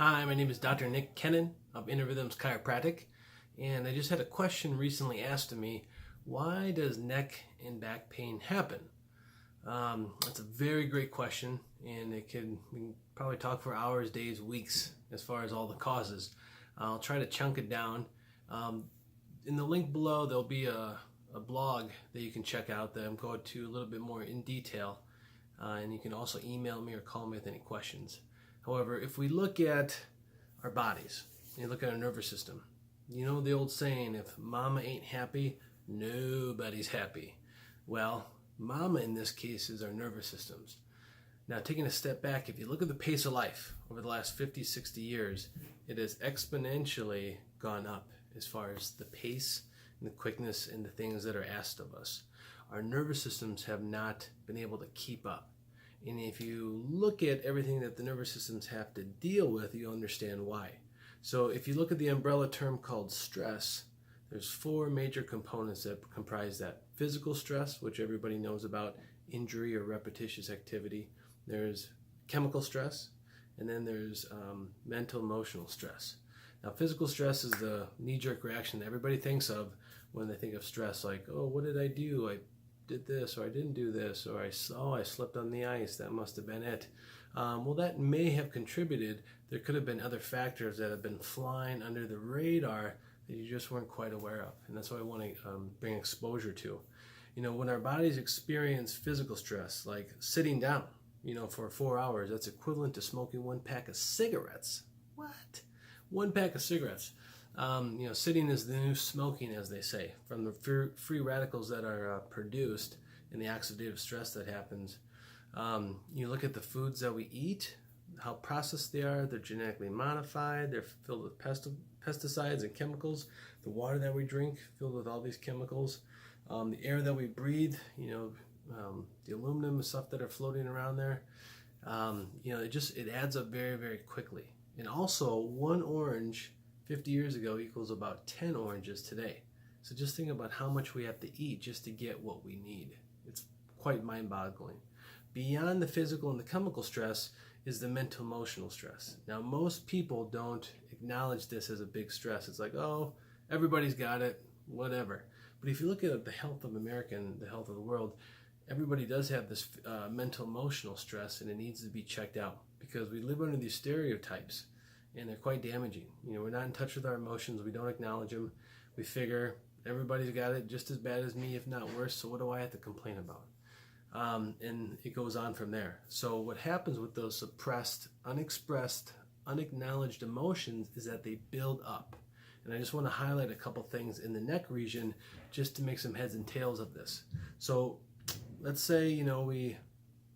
Hi, my name is Dr. Nick Kennan of Inner Rhythms Chiropractic, and I just had a question recently asked of me: why does neck and back pain happen? That's a very great question, and we can probably talk for hours, days, weeks as far as all the causes. I'll try to chunk it down. Um, in the link below, there'll be a blog that you can check out that I'm going to a little bit more in detail, and you can also email me or call me with any questions. However, if we look at our bodies, and you look at our nervous system, you know the old saying, if mama ain't happy, nobody's happy. Well, mama in this case is our nervous systems. Now, taking a step back, if you look at the pace of life over the last 50, 60 years, it has exponentially gone up as far as the pace and the quickness and the things that are asked of us. Our nervous systems have not been able to keep up. And if you look at everything that the nervous systems have to deal with, you'll understand why. So if you look at the umbrella term called stress, there's four major components that comprise that. Physical stress, which everybody knows about, injury or repetitious activity. There's chemical stress, and then there's mental emotional stress. Now, physical stress is the knee-jerk reaction that everybody thinks of when they think of stress, like, oh, what did I do? I did this, or I didn't do this, or I slipped on the ice. That must have been it. Well, that may have contributed. There could have been other factors that have been flying under the radar that you just weren't quite aware of, and that's what I want to bring exposure to. You know, when our bodies experience physical stress, like sitting down, for 4 hours, that's equivalent to smoking one pack of cigarettes. What? One pack of cigarettes. Sitting is the new smoking, as they say, from the free radicals that are produced in the oxidative stress that happens. You look at the foods that we eat, how processed they are. They're genetically modified. They're filled with pesticides and chemicals. The water that we drink, filled with all these chemicals. The air that we breathe, the aluminum and stuff that are floating around there. It adds up very, very quickly. And also, one orange 50 years ago equals about 10 oranges today. So just think about how much we have to eat just to get what we need. It's quite mind-boggling. Beyond the physical and the chemical stress is the mental emotional stress. Now, most people don't acknowledge this as a big stress. It's like, oh, everybody's got it, whatever. But if you look at the health of America and the health of the world, everybody does have this mental emotional stress, and it needs to be checked out because we live under these stereotypes. And they're quite damaging. We're not in touch with our emotions. We don't acknowledge them. We figure everybody's got it just as bad as me, if not worse, so what do I have to complain about? And it goes on from there. So what happens with those suppressed, unexpressed, unacknowledged emotions is that they build up. And I just want to highlight a couple things in the neck region just to make some heads and tails of this. So let's say, we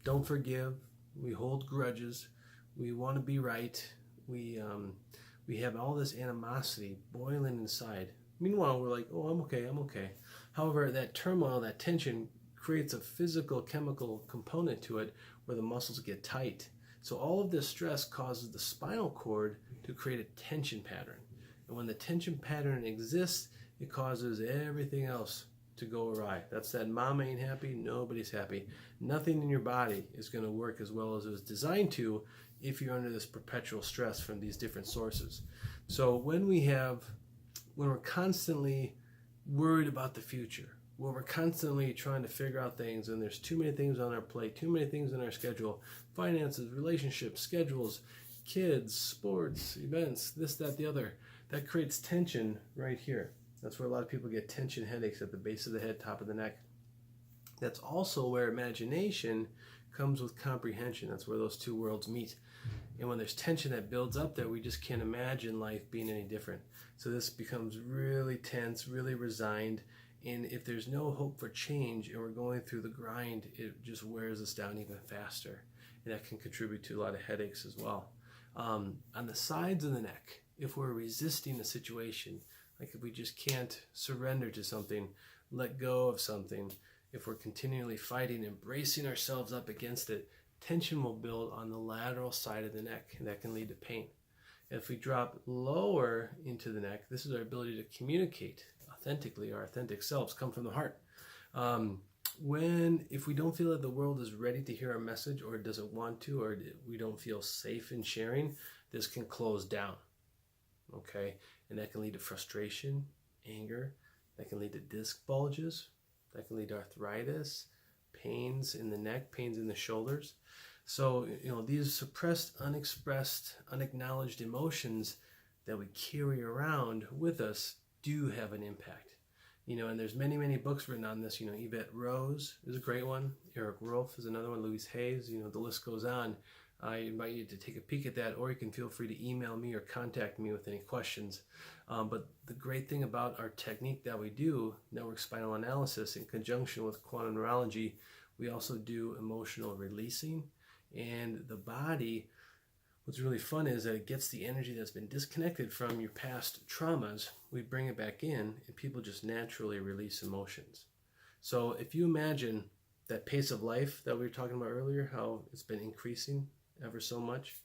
don't forgive, we hold grudges, we want to be right, we have all this animosity boiling inside. Meanwhile, we're like, oh, I'm okay. However, that turmoil, that tension creates a physical, chemical component to it where the muscles get tight. So all of this stress causes the spinal cord to create a tension pattern. And when the tension pattern exists, it causes everything else to go awry. That's that mama ain't happy, nobody's happy. Nothing in your body is going to work as well as it was designed to if you're under this perpetual stress from these different sources. So when we're constantly worried about the future, when we're constantly trying to figure out things and there's too many things on our plate, too many things in our schedule, finances, relationships, schedules, kids, sports, events, this, that, the other, that creates tension right here. That's where a lot of people get tension headaches at the base of the head, top of the neck. That's also where imagination comes with comprehension. That's where those two worlds meet. And when there's tension that builds up there, we just can't imagine life being any different. So this becomes really tense, really resigned. And if there's no hope for change and we're going through the grind, it just wears us down even faster. And that can contribute to a lot of headaches as well. On the sides of the neck, if we're resisting a situation, like if we just can't surrender to something, let go of something, if we're continually fighting and bracing ourselves up against it, tension will build on the lateral side of the neck, and that can lead to pain. If we drop lower into the neck, this is our ability to communicate authentically. Our authentic selves come from the heart. If we don't feel that the world is ready to hear our message, or it doesn't want to, or we don't feel safe in sharing, this can close down. Okay, and that can lead to frustration, anger. That can lead to disc bulges. That can lead to arthritis, pains in the neck, pains in the shoulders. So, these suppressed, unexpressed, unacknowledged emotions that we carry around with us do have an impact. And there's many, many books written on this. Yvette Rose is a great one. Eric Rolfe is another one. Louise Hayes, the list goes on. I invite you to take a peek at that, or you can feel free to email me or contact me with any questions. But the great thing about our technique that we do, network spinal analysis, in conjunction with quantum neurology, we also do emotional releasing. And the body, what's really fun is that it gets the energy that's been disconnected from your past traumas, we bring it back in, and people just naturally release emotions. So if you imagine that pace of life that we were talking about earlier, how it's been increasing ever so much,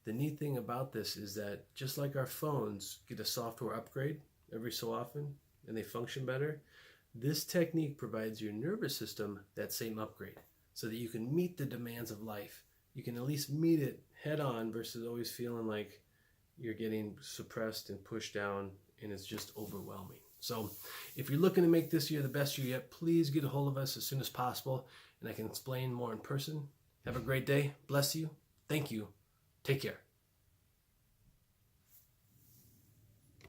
the neat thing about this is that just like our phones get a software upgrade every so often and they function better, this technique provides your nervous system that same upgrade so that you can meet the demands of life. You can at least meet it head on versus always feeling like you're getting suppressed and pushed down and it's just overwhelming. So if you're looking to make this year the best year yet, please get a hold of us as soon as possible and I can explain more in person. Have a great day. Bless you. Thank you. Take care.